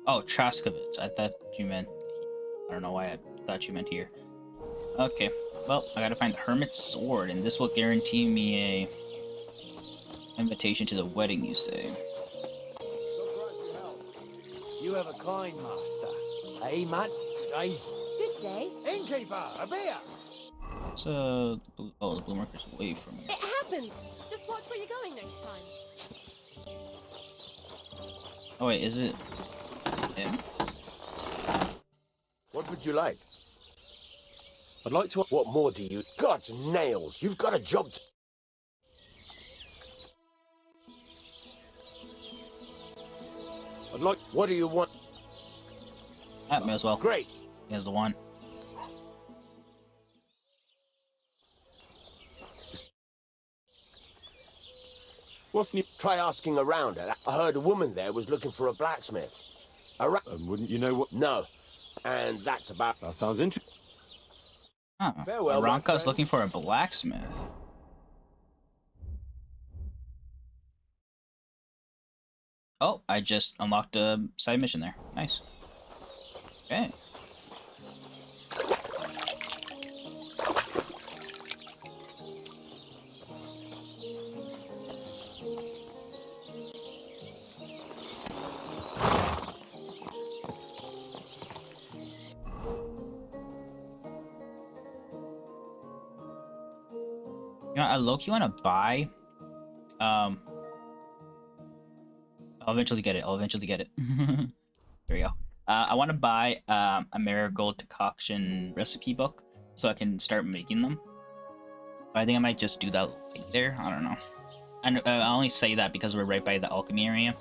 Oh, Traskovitz. I thought you meant... I don't know why I thought you meant here. Okay, well, I gotta find the Hermit's Sword, and this will guarantee me a invitation to the wedding, you say? You have a kind master. Hey, Matt. Good day. Good day. Innkeeper, a beer. It's oh, the blue marker's away from here. It happens. Just watch where you're going next time. Oh wait, is it him? What would you like? I'd like to... What more do you... God's nails, you've got a job to... I'd like... What do you want? Ah, may as well. Great. Here's the one. What's new? Try asking around. I heard a woman there was looking for a blacksmith. Wouldn't you know what... No. And that's about... That sounds interesting. Huh. Farewell, my Aranka's friend. looking for a blacksmith. Oh, I just unlocked a side mission there. Nice. Okay. You know, I low-key want to buy, I'll eventually get it. I'll eventually get it. There we go. I want to buy a marigold decoction recipe book so I can start making them. But I think I might just do that later. I don't know. And I only say that because we're right by the alchemy area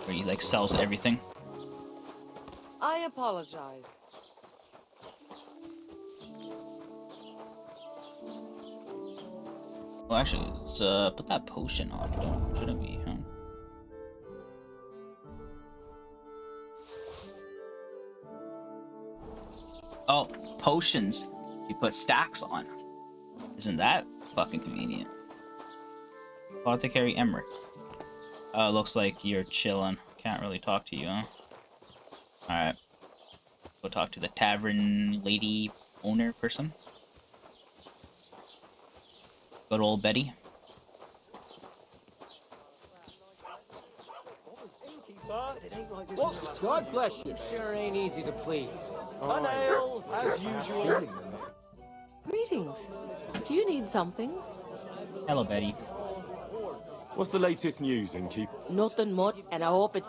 where he like sells everything. I apologize. Well, actually, let's put that potion on. Shouldn't we, huh? Oh, potions. You put stacks on. Isn't that fucking convenient? Apothecary Emmerich. Looks like you're chilling. Can't really talk to you, huh? Alright. Go talk to the tavern lady owner person. Good old Betty. God bless you. Sure ain't easy to please. An ale, as usual. Greetings. Do you need something? Hello, Betty. What's the latest news, Innkeeper? Nothing much, and I hope it...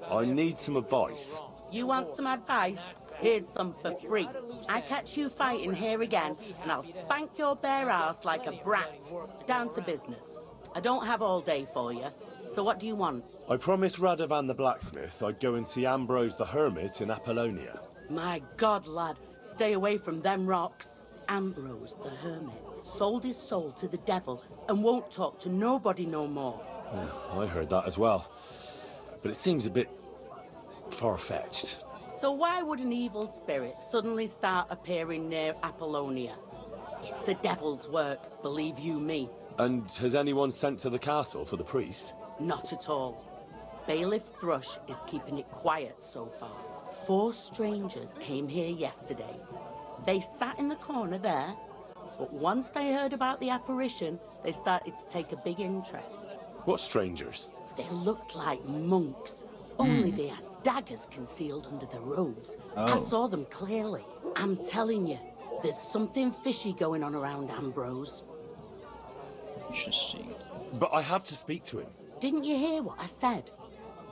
I need some advice. You want some advice? Here's some for free. I catch you fighting here again, and I'll spank your bare ass like a brat. Down to business. I don't have all day for you, so what do you want? I promised Radovan the blacksmith I'd go and see Ambrose the hermit in Apollonia. My God, lad, stay away from them rocks. Ambrose the hermit sold his soul to the devil and won't talk to nobody no more. Yeah, I heard that as well. But it seems a bit far-fetched. So why would an evil spirit suddenly start appearing near Apollonia? It's the devil's work, believe you me. And has anyone sent to the castle for the priest? Not at all. Bailiff Thrush is keeping it quiet so far. 4 strangers came here yesterday. They sat in the corner there, but once they heard about the apparition, they started to take a big interest. What strangers? They looked like monks, only they had daggers concealed under their robes. I saw them clearly. I'm telling you, there's something fishy going on around Ambrose. Interesting. But I have to speak to him. Didn't you hear what I said?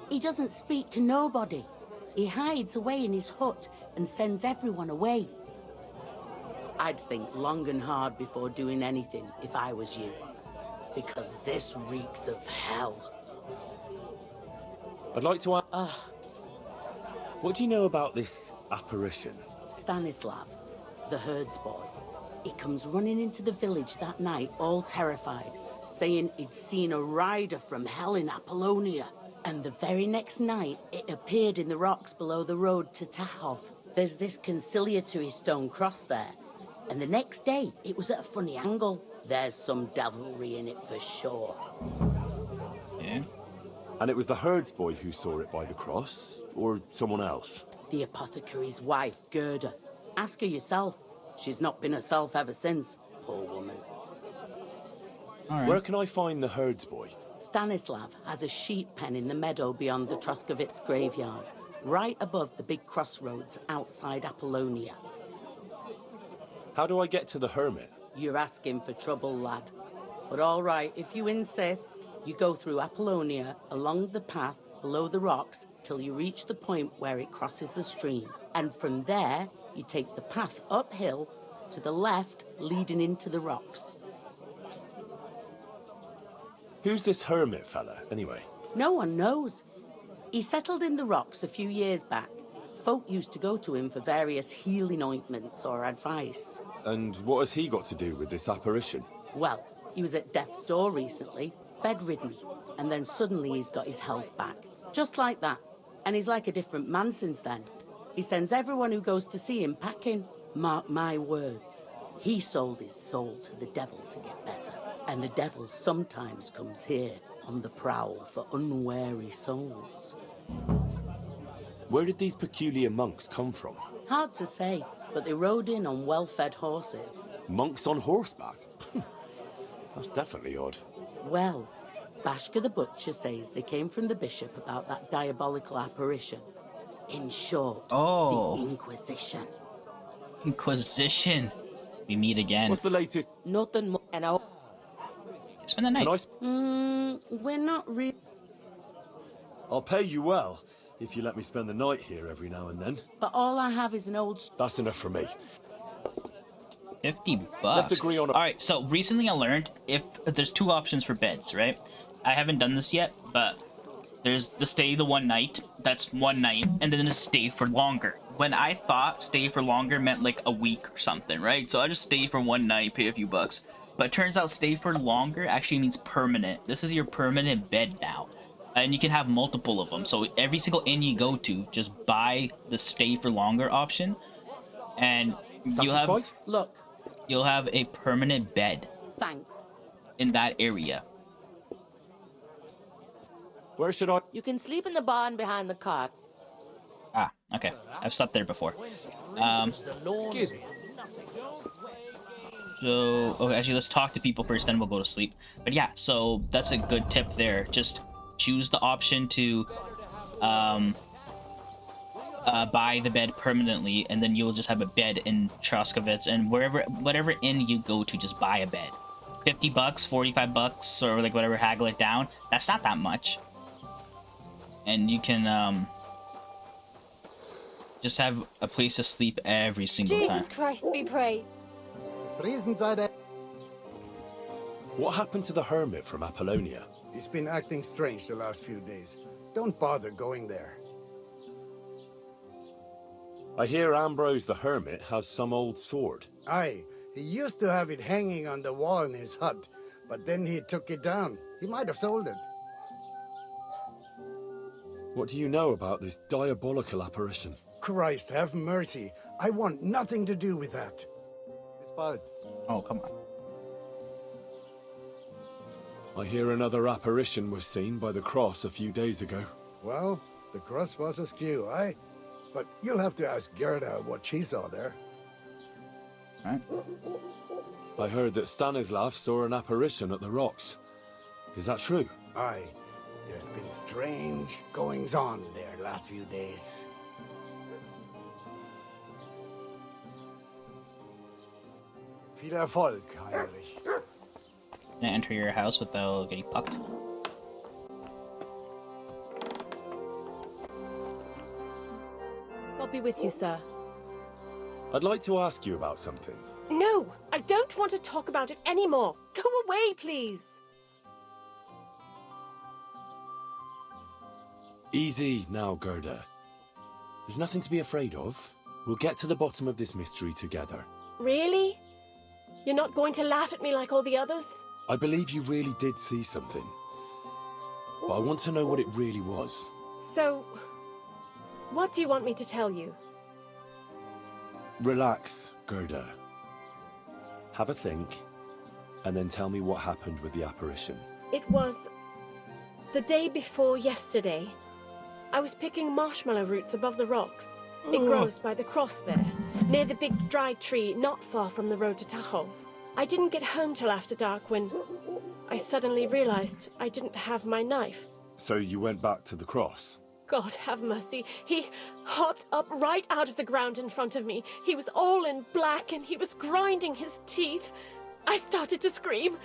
He doesn't speak to nobody. He hides away in his hut and sends everyone away. I'd think long and hard before doing anything if I was you. Because this reeks of hell. I'd like to ask... What do you know about this apparition? Stanislav, the herds boy. He comes running into the village that night, all terrified, saying he'd seen a rider from hell in Apollonia. And the very next night, it appeared in the rocks below the road to Tahov. There's this conciliatory stone cross there. And the next day, it was at a funny angle. There's some devilry in it for sure. Yeah. And it was the herds boy who saw it by the cross, or someone else? The apothecary's wife, Gerda. Ask her yourself. She's not been herself ever since, poor woman. All right. Where can I find the herds boy? Stanislav has a sheep pen in the meadow beyond the Troskovitz graveyard, right above the big crossroads outside Apollonia. How do I get to the hermit? You're asking for trouble, lad. But all right, if you insist, you go through Apollonia, along the path, below the rocks, till you reach the point where it crosses the stream. And from there, you take the path uphill to the left, leading into the rocks. Who's this hermit fella, anyway? No one knows. He settled in the rocks a few years back. Folk used to go to him for various healing ointments or advice. And what has he got to do with this apparition? Well, he was at death's door recently, bedridden, and then suddenly he's got his health back. Just like that. And he's like a different man since then. He sends everyone who goes to see him packing. Mark my words. He sold his soul to the devil to get better. And the devil sometimes comes here on the prowl for unwary souls. Where did these peculiar monks come from? Hard to say, but they rode in on well-fed horses. Monks on horseback? That's definitely odd. Well, Bashka the Butcher says they came from the bishop about that diabolical apparition. In short, Oh. the Inquisition. Inquisition. We meet again. What's the latest? Nothing more. And Spend the night. Can I... we're not really. I'll pay you well, if you let me spend the night here every now and then. But all I have is an old. That's enough for me. 50 bucks. Let's agree on a... All right, so recently I learned if there's two options for beds, right? I haven't done this yet, but there's the stay the one night. That's one night, and then the stay for longer. When I thought stay for longer meant like a week or something, right? So I just stay for one night, pay a few bucks. But it turns out stay for longer actually means permanent. This is your permanent bed now. And you can have multiple of them. So every single inn you go to, just buy the stay for longer option. And Look, you'll have a permanent bed thanks. in that area. Where should I... You can sleep in the barn behind the cart. Ah, okay. I've slept there before. Excuse me. So, okay, actually, let's talk to people first, then we'll go to sleep. But yeah, so that's a good tip there. Just choose the option to buy the bed permanently, and then you'll just have a bed in Troskovitz, and whatever inn you go to, just buy a bed. 50 bucks, 45 bucks, or like whatever, haggle it down. That's not that much. And you can just have a place to sleep every single time. Jesus Christ, we pray. What happened to the hermit from Apollonia? He's been acting strange the last few days. Don't bother going there. I hear Ambrose the hermit has some old sword. Aye, he used to have it hanging on the wall in his hut, but then he took it down. He might have sold it. What do you know about this diabolical apparition? Christ, have mercy. I want nothing to do with that. Oh, come on. I hear another apparition was seen by the cross a few days ago. Well, the cross was askew, aye? But you'll have to ask Gerda what she saw there. Alright. I heard that Stanislav saw an apparition at the rocks. Is that true? Aye. There's been strange goings-on there last few days. Viel Erfolg, Heinrich. Can I enter your house without getting pucked? God be with you, sir. I'd like to ask you about something. No, I don't want to talk about it anymore. Go away, please. Easy now, Gerda. There's nothing to be afraid of. We'll get to the bottom of this mystery together. Really? You're not going to laugh at me like all the others? I believe you really did see something. But I want to know what it really was. So, what do you want me to tell you? Relax, Gerda. Have a think, and then tell me what happened with the apparition. It was The day before yesterday, I was picking marshmallow roots above the rocks. It grows by the cross there, near the big dry tree not far from the road to Tachov. I didn't get home till after dark when I suddenly realized I didn't have my knife. So you went back to the cross? God have mercy. He hopped up right out of the ground in front of me. He was all in black and he was grinding his teeth. I started to scream.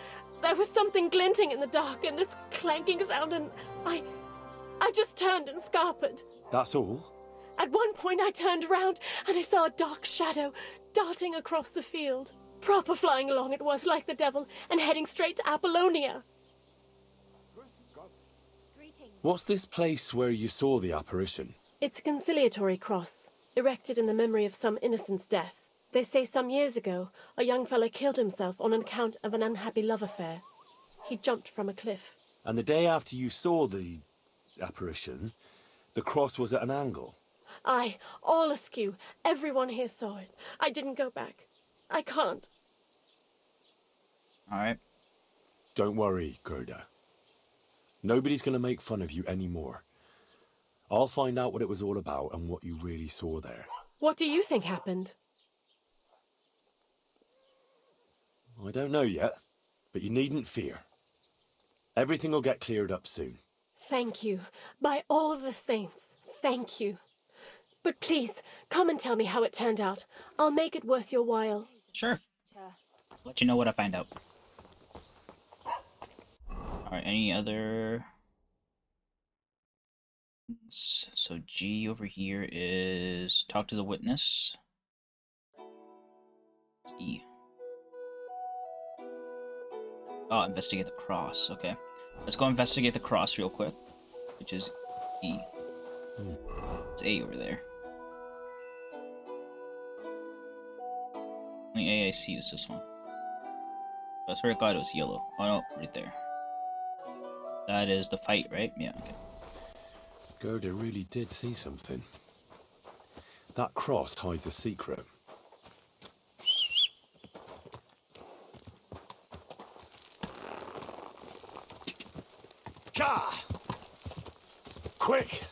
There was something glinting in the dark and this clanking sound, and I just turned and scarpered. That's all? At one point I turned round and I saw a dark shadow darting across the field. Proper flying along it was, like the devil, and heading straight to Apollonia. What's this place where you saw the apparition? It's a conciliatory cross, erected in the memory of some innocent's death. They say some years ago, a young fellow killed himself on account of an unhappy love affair. He jumped from a cliff. And the day after you saw the apparition, the cross was at an angle? Aye, all askew. Everyone here saw it. I didn't go back. I can't. Alright. Don't worry, Gerda. Nobody's going to make fun of you anymore. I'll find out what it was all about and what you really saw there. What do you think happened? I don't know yet, but you needn't fear. Everything will get cleared up soon. Thank you. By all the saints, thank you. But please, come and tell me how it turned out. I'll make it worth your while. Sure. Let you know what I find out. Alright, any other... So G over here is talk to the witness. It's E. Oh, investigate the cross. Okay. Let's go investigate the cross real quick. Which is E. It's A over there. Only A I see is this one. I swear to God it was yellow. Oh no, right there. That is the fight, right? Yeah, okay. Gerda really did see something. That cross hides a secret. Ka! Quick!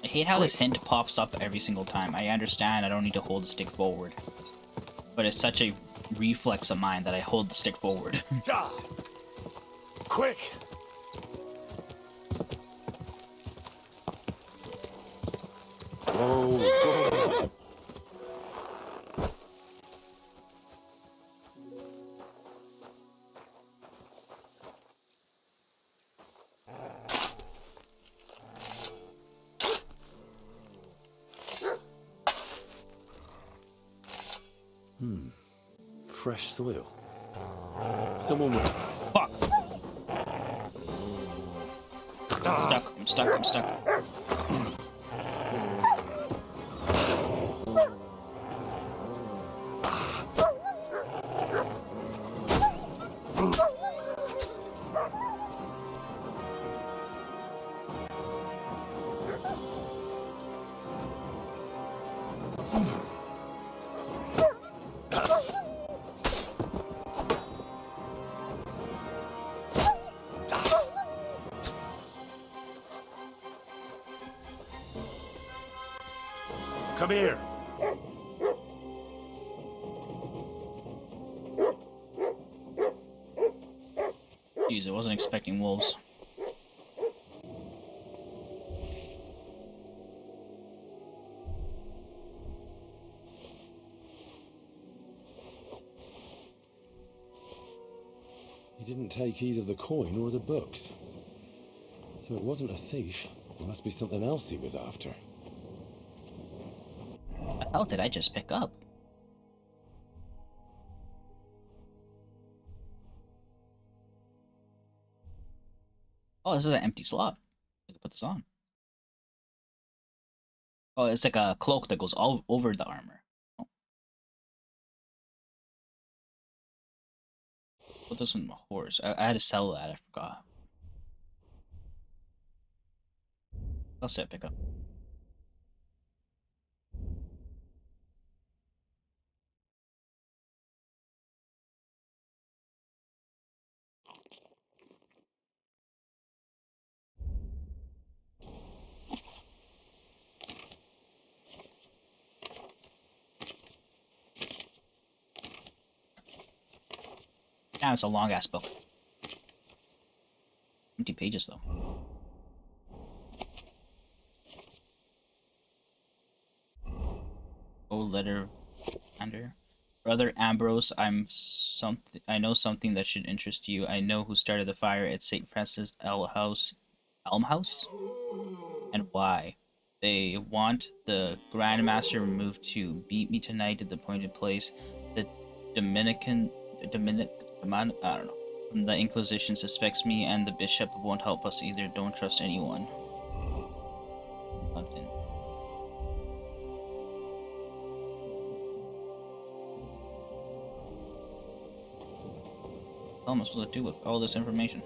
I hate how this hint pops up every single time. I understand I don't need to hold the stick forward. But it's such a reflex of mine that I hold the stick forward. Ka! Quick! Oh, God. Fresh soil. Someone would... Fuck! I'm stuck, I'm stuck, I'm stuck. Come here. Jeez, I wasn't expecting wolves. He didn't take either the coin or the books. So it wasn't a thief. It must be something else he was after. What the hell did I just pick up? Oh, this is an empty slot. I can put this on. Oh, it's like a cloak that goes all over the armor. Oh. Put this on my horse. I had to sell that, I forgot. What else did I pick up? Damn, it's a long ass book. Empty pages though. Oh, letter under. Brother Ambrose, I know something that should interest you. I know who started the fire at St. Francis Elm House? And why. They want the Grandmaster removed to beat me tonight at the appointed place. The I don't know. The Inquisition suspects me, and the bishop won't help us either. Don't trust anyone. Left in. What am I supposed to do with all this information?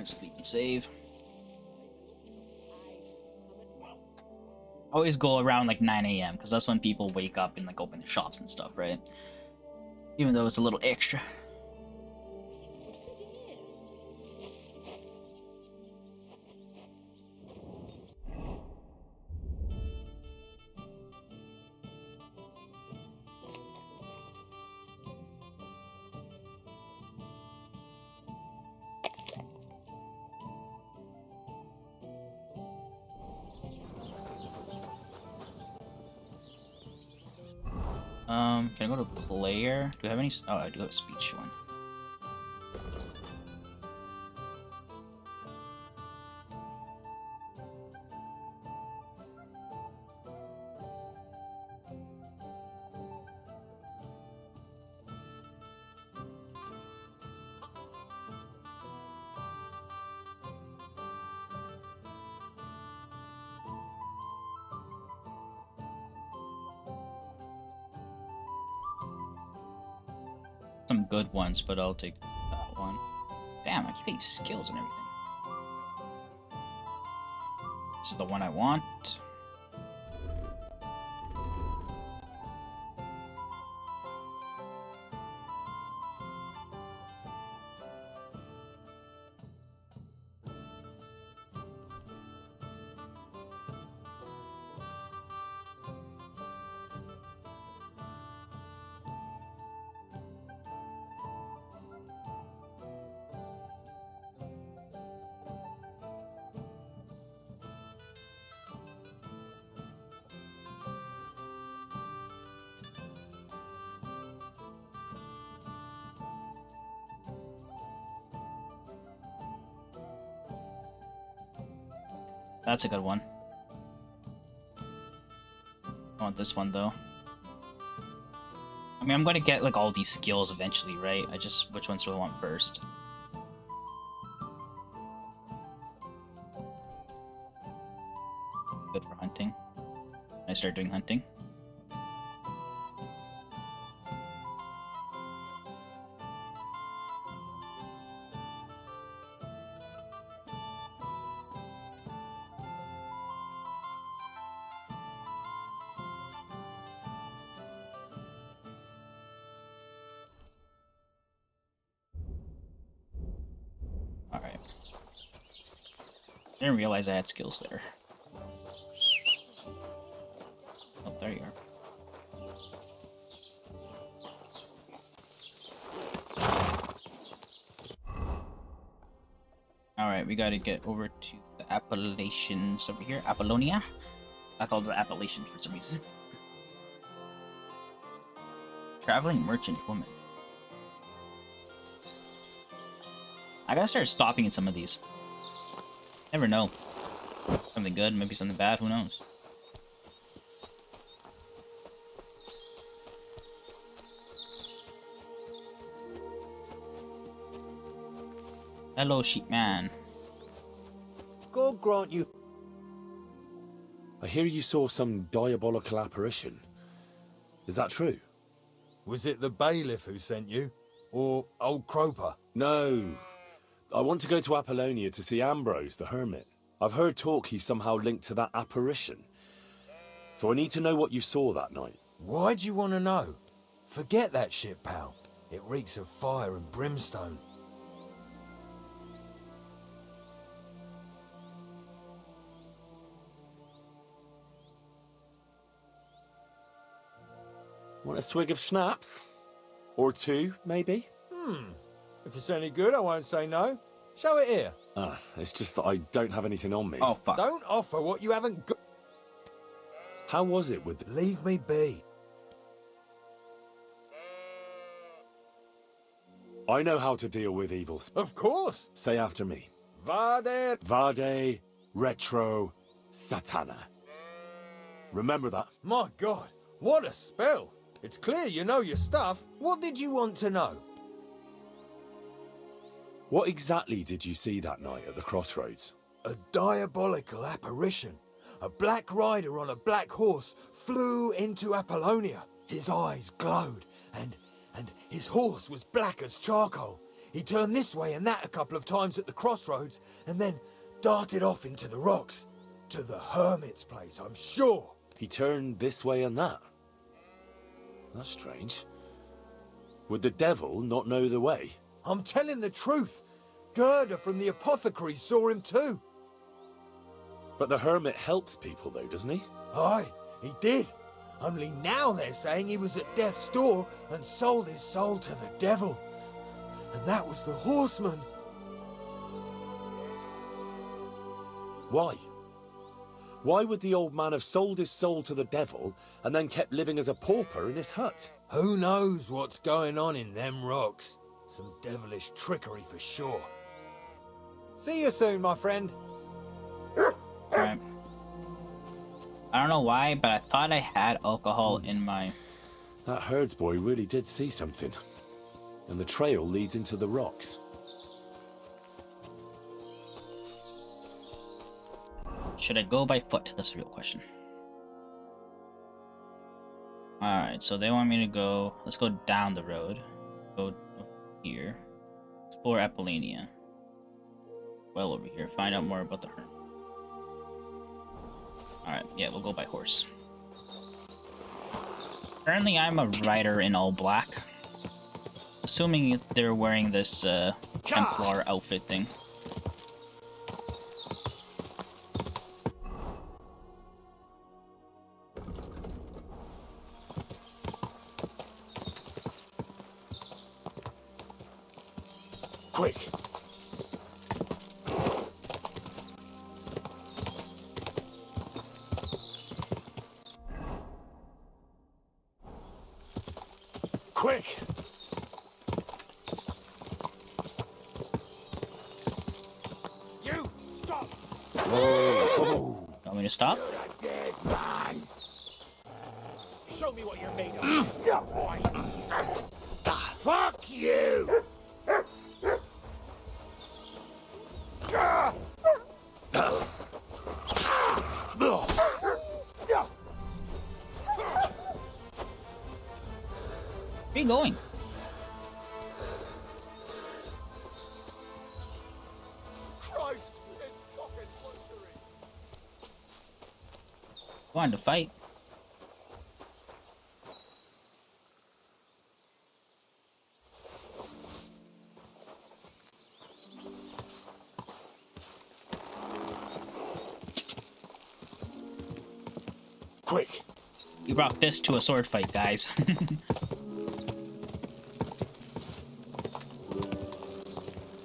Sleep and save. Always go around like 9 a.m. because that's when people wake up and like open the shops and stuff, right? Even though it's a little extra. Can I go to player? Do I have any? Oh, I do have a speech one. Some good ones, but I'll take that one. Damn, I keep getting skills and everything. This is the one I want. That's a good one. I want this one though. I mean, I'm gonna get like all these skills eventually, right? Which ones do I want first? Good for hunting. Can I start doing hunting? Alright. Didn't realize I had skills there. Oh, there you are. Alright, we gotta get over to the Appalachians over here. Apollonia? I called it the Appalachians for some reason. Traveling merchant woman. I gotta start stopping in some of these. Never know. Something good, maybe something bad, who knows? Hello, sheep man. God grant you. I hear you saw some diabolical apparition. Is that true? Was it the bailiff who sent you? Or old Croper? No. I want to go to Apollonia to see Ambrose, the hermit. I've heard talk he's somehow linked to that apparition. So I need to know what you saw that night. Why do you want to know? Forget that shit, pal. It reeks of fire and brimstone. Want a swig of schnapps? Or two, maybe? If it's any good, I won't say no. Show it here. It's just that I don't have anything on me. Oh, fuck. Don't offer what you haven't got. How was it with the... Leave me be. I know how to deal with evil. Of course. Say after me. Vade. Vade Retro Satana. Remember that. My God, what a spell. It's clear you know your stuff. What did you want to know? What exactly did you see that night at the crossroads? A diabolical apparition. A black rider on a black horse flew into Apollonia. His eyes glowed, and his horse was black as charcoal. He turned this way and that a couple of times at the crossroads, and then darted off into the rocks. To the hermit's place, I'm sure. He turned this way and that. That's strange. Would the devil not know the way? I'm telling the truth. Gerda from the apothecary saw him too. But the hermit helps people though, doesn't he? Aye, he did. Only now they're saying he was at death's door and sold his soul to the devil. And that was the horseman. Why? Why would the old man have sold his soul to the devil and then kept living as a pauper in his hut? Who knows what's going on in them rocks? Some devilish trickery for sure. See you soon, my friend. Alright. I don't know why, but I thought I had alcohol in my... That herdsboy really did see something. And the trail leads into the rocks. Should I go by foot? That's the real question. Alright, so they want me to go... Let's go down the road. Go here. Explore Apollonia. Well over here. Find out more about the hermit. Alright, yeah, we'll go by horse. Currently, I'm a rider in all black. Assuming they're wearing this Templar outfit thing. Quick. Quick. You stop. Whoa! Want me to stop? Show me what you're made of. Fuck you! Where are you going? Christ, this fucking butchery. Wanted to fight. Quick. We brought fist to a sword fight, guys.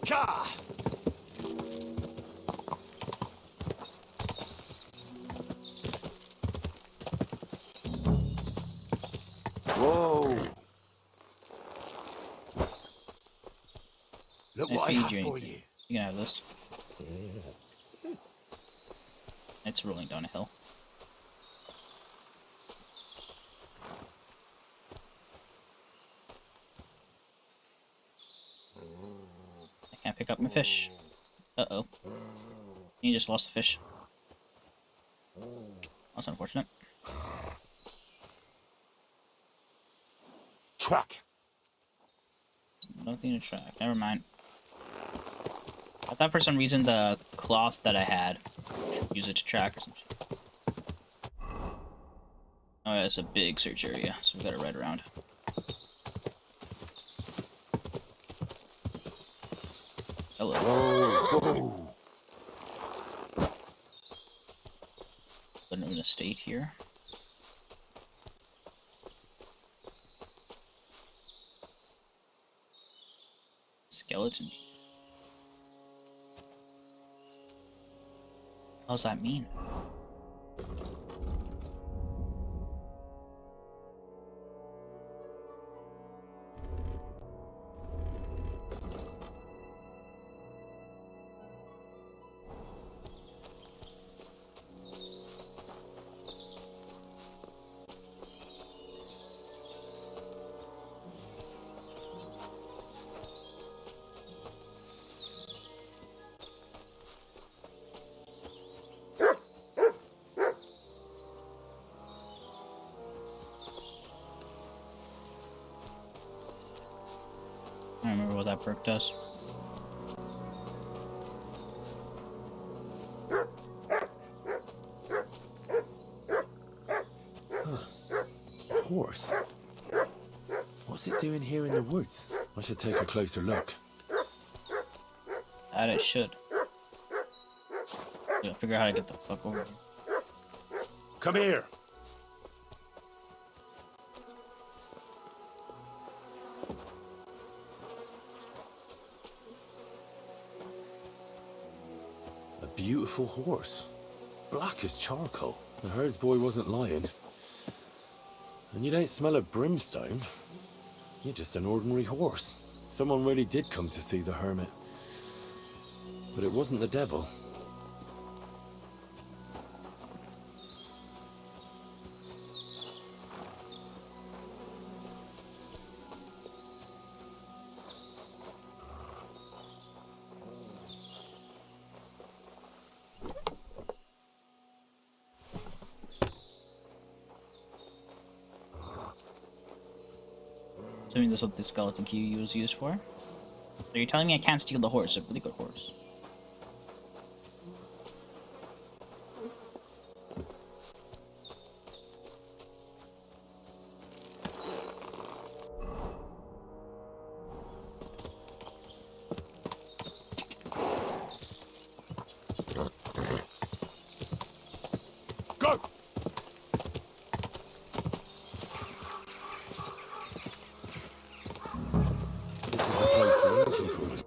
Ka! Whoa! Look what I feed have you for anything. you. You can have this. It's rolling down a hill. I Can't pick up my fish. Uh-oh. You just lost the fish. That's unfortunate. Track. Nothing to track. Never mind. I thought for some reason the cloth that I had, use it to track or some shit. Oh, yeah, it's a big search area, so we gotta ride around. Hello. Whoa. But I'm in a state here. Skeleton. What does that mean? I don't remember what that perk does. Horse. What's it doing here in the woods? I should take a closer look. That I should. Yeah, figure out how to get the fuck over here. Come here. A beautiful horse. Black as charcoal. The herds boy wasn't lying. And you don't smell of brimstone. You're just an ordinary horse. Someone really did come to see the hermit. But it wasn't the devil. Assuming this is what the skeleton key was used for. So you're telling me I can't steal the horse, a really good horse. Go! This is the place the innkeeper was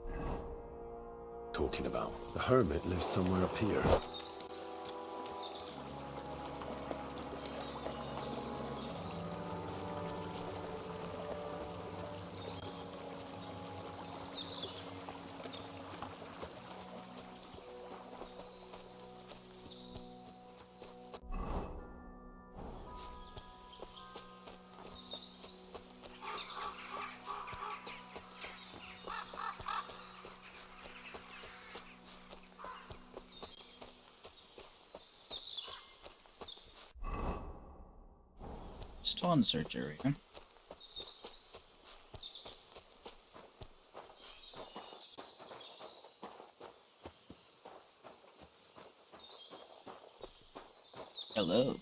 talking about. The hermit lives somewhere up here. Still in the search area. Hello.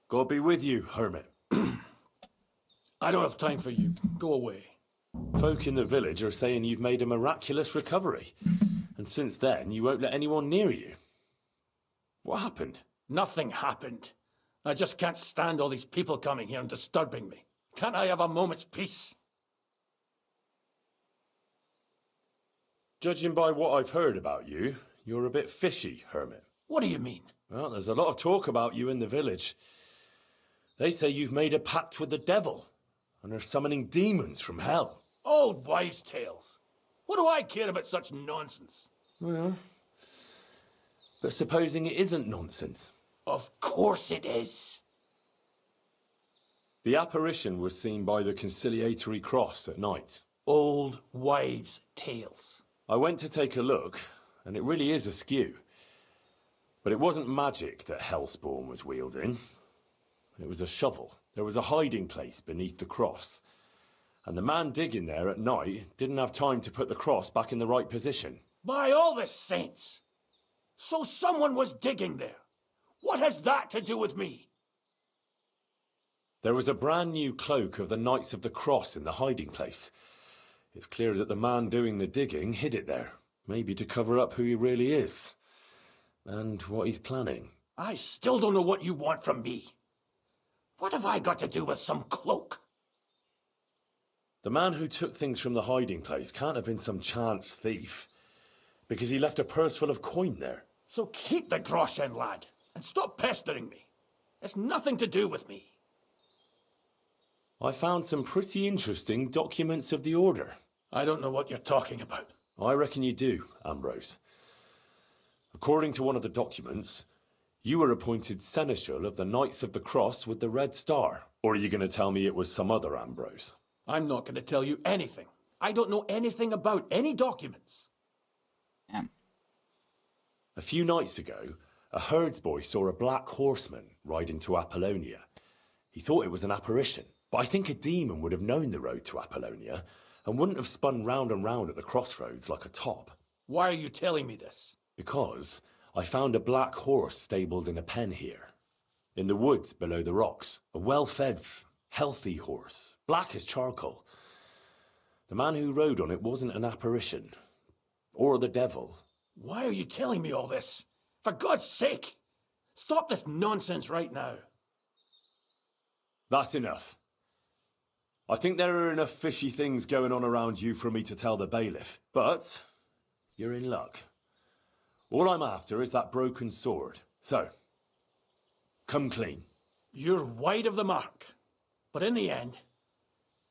God be with you, hermit. I don't have time for you. Go away. Folk in the village are saying you've made a miraculous recovery. And since then, you won't let anyone near you. What happened? Nothing happened. I just can't stand all these people coming here and disturbing me. Can't I have a moment's peace? Judging by what I've heard about you, you're a bit fishy, hermit. What do you mean? Well, there's a lot of talk about you in the village. They say you've made a pact with the devil, and are summoning demons from hell. Old wives' tales. What do I care about such nonsense? Well, but supposing it isn't nonsense? Of course it is. The apparition was seen by the conciliatory cross at night. Old wives' tales. I went to take a look, and it really is askew. But it wasn't magic that Hellspawn was wielding. It was a shovel. There was a hiding place beneath the cross. And the man digging there at night didn't have time to put the cross back in the right position. By all the saints! So someone was digging there. What has that to do with me? There was a brand new cloak of the Knights of the Cross in the hiding place. It's clear that the man doing the digging hid it there, maybe to cover up who he really is. And what he's planning. I still don't know what you want from me. What have I got to do with some cloak? The man who took things from the hiding place can't have been some chance thief, because he left a purse full of coin there. So keep the groschen, lad, and stop pestering me. It's nothing to do with me. I found some pretty interesting documents of the Order. I don't know what you're talking about. I reckon you do, Ambrose. According to one of the documents, you were appointed Seneschal of the Knights of the Cross with the Red Star. Or are you going to tell me it was some other Ambrose? I'm not going to tell you anything. I don't know anything about any documents. Damn. A few nights ago, a herdsboy saw a black horseman ride into Apollonia. He thought it was an apparition, but I think a demon would have known the road to Apollonia and wouldn't have spun round and round at the crossroads like a top. Why are you telling me this? Because I found a black horse stabled in a pen here, in the woods below the rocks. A well-fed, healthy horse, black as charcoal. The man who rode on it wasn't an apparition, or the devil. Why are you telling me all this? For God's sake! Stop this nonsense right now. That's enough. I think there are enough fishy things going on around you for me to tell the bailiff, but you're in luck. All I'm after is that broken sword. So, come clean. You're wide of the mark. But in the end,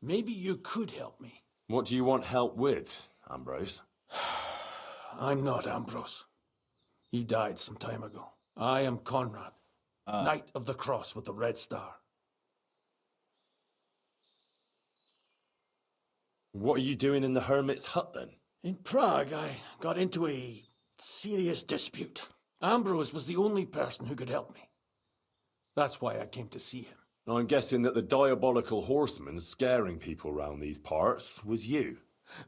maybe you could help me. What do you want help with, Ambrose? I'm not Ambrose. He died some time ago. I am Conrad, Knight of the Cross with the Red Star. What are you doing in the hermit's hut, then? In Prague, I got into a serious dispute. Ambrose was the only person who could help me. That's why I came to see him. I'm guessing that the diabolical horseman scaring people round these parts was you.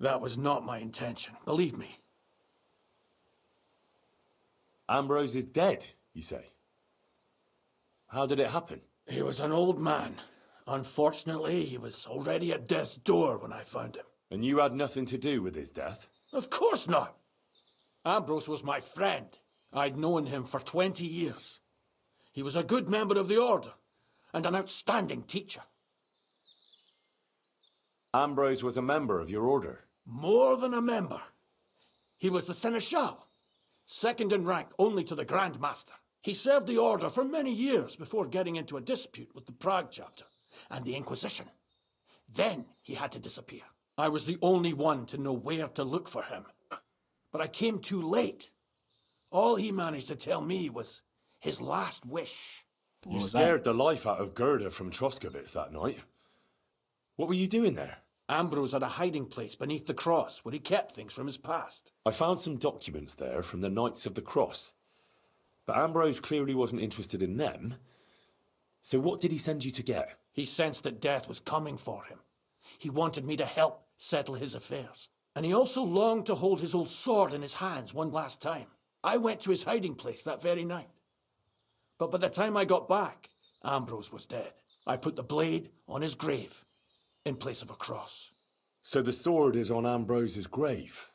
That was not my intention, believe me. Ambrose is dead, you say? How did it happen? He was an old man. Unfortunately, he was already at death's door when I found him. And you had nothing to do with his death? Of course not. Ambrose was my friend. I'd known him for 20 years. He was a good member of the Order, and an outstanding teacher. Ambrose was a member of your order? More than a member. He was the Seneschal, second in rank only to the Grand Master. He served the Order for many years before getting into a dispute with the Prague chapter and the Inquisition. Then he had to disappear. I was the only one to know where to look for him. But I came too late. All he managed to tell me was his last wish. You scared the life out of Gerda from Troskowitz that night. What were you doing there? Ambrose had a hiding place beneath the cross where he kept things from his past. I found some documents there from the Knights of the Cross. But Ambrose clearly wasn't interested in them. So what did he send you to get? He sensed that death was coming for him. He wanted me to help settle his affairs. And he also longed to hold his old sword in his hands one last time. I went to his hiding place that very night. But by the time I got back, Ambrose was dead. I put the blade on his grave in place of a cross. So the sword is on Ambrose's grave.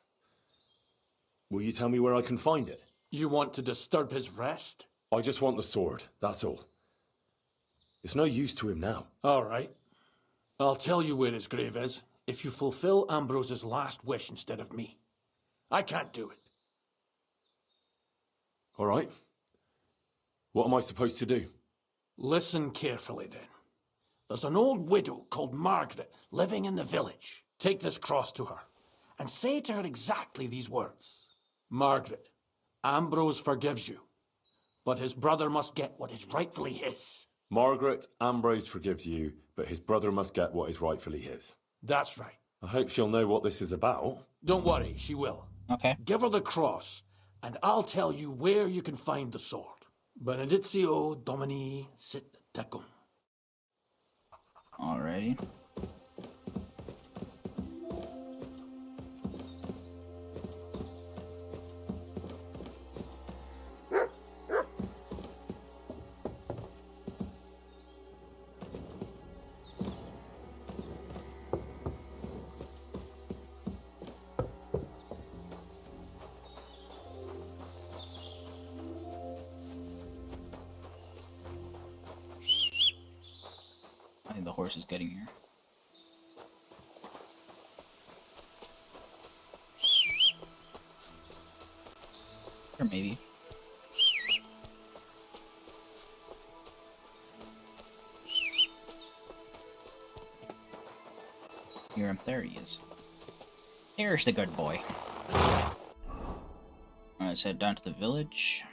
Will you tell me where I can find it? You want to disturb his rest? I just want the sword, that's all. It's no use to him now. All right. I'll tell you where his grave is if you fulfill Ambrose's last wish instead of me. I can't do it. All right. What am I supposed to do? Listen carefully, then. There's an old widow called Margaret living in the village. Take this cross to her, and say to her exactly these words. Margaret, Ambrose forgives you, but his brother must get what is rightfully his. Margaret, Ambrose forgives you, but his brother must get what is rightfully his. That's right. I hope she'll know what this is about. Don't worry, she will. Okay. Give her the cross, and I'll tell you where you can find the sword. Benedictio Domini sit tecum. Alrighty. I think the horse is getting here. Or maybe. Hear him. There he is. Here's the good boy. Alright, let's head down to the village.